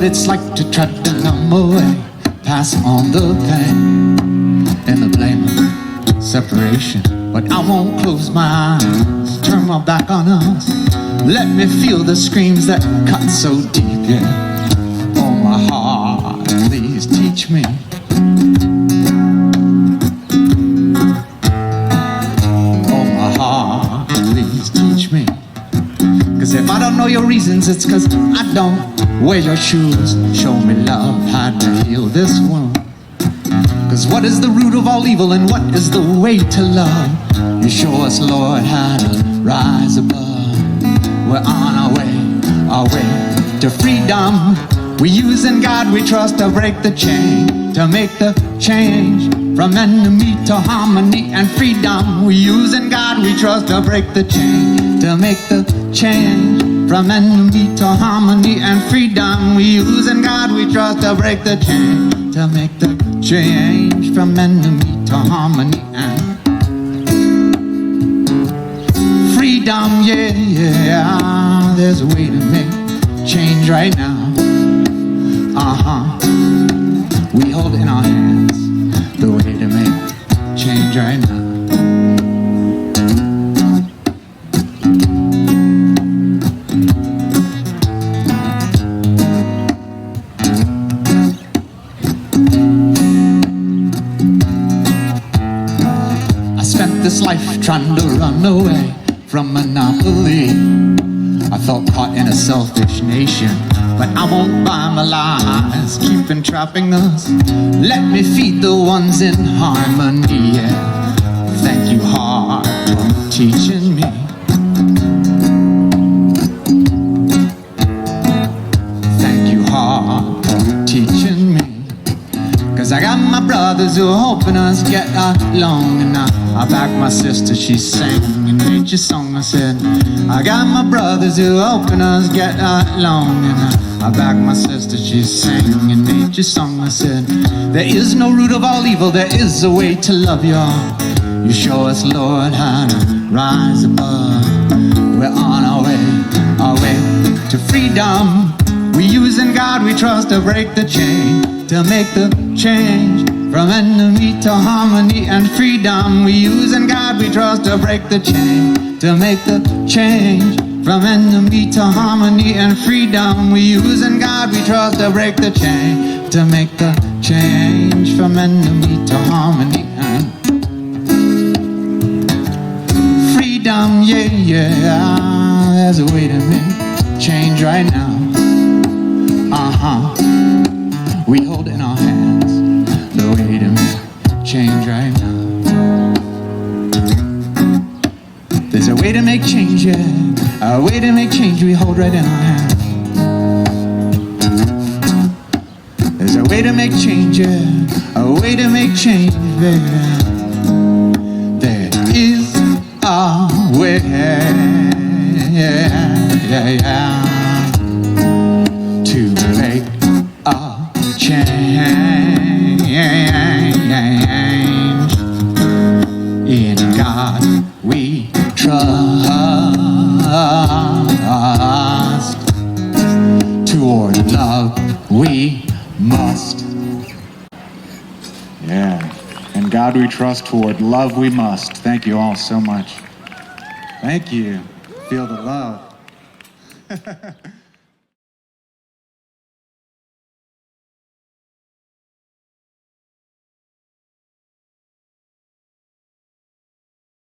what it's like to try to numb away, pass on the pain and the blame of separation. But I won't close my eyes, turn my back on us. Let me feel the screams that cut so deep, yeah. Oh, my heart, please teach me. Oh, my heart, please teach me. 'Cause if I don't know your reasons, it's 'cause I don't wear your shoes. Show me love, how to heal this wound. 'Cause what is the root of all evil and what is the way to love? You show us, Lord, how to rise above. We're on our way to freedom. We use in God we trust to break the chain, to make the change from enemy to harmony and freedom. We use in God we trust to break the chain, to make the change from enemy to harmony and freedom. We use in God we trust to break the chain, to make the change from enemy to harmony and freedom. Yeah, yeah, there's a way to make change right now. We hold in our hands the way to make change right now. I spent this life trying to run away from monopoly. I felt caught in a selfish nation, but I won't buy my lies, keep entrapping us. Let me feed the ones in harmony, yeah. Thank you, heart, for teaching me. Thank you, heart, for teaching me. 'Cause I got my brothers who are hoping us get along, and I back my sister, she sang a nature song. I said, I got my brothers who are hoping us get along, and I back my sister, she sang a nature song. I said, there is no root of all evil, there is a way to love y'all. You show us, Lord, how to rise above. We're on our way to freedom. We use in God we trust to break the chain, to make the change from enemy to harmony and freedom. We use in God we trust to break the chain, to make the change from enemy to harmony and freedom. We use in God we trust to break the chain, to make the change from enemy to harmony and freedom. Yeah, yeah, there's a way to make change right now. We hold in our hands the way to make change right now. There's a way to make change, yeah, a way to make change we hold right in our hands. There's a way to make change, yeah, a way to make change, baby. There is a way, to make a change. In God we trust. Toward love we must. Yeah, in God we trust, toward love we must. Thank you all so much. Thank you. Feel the love.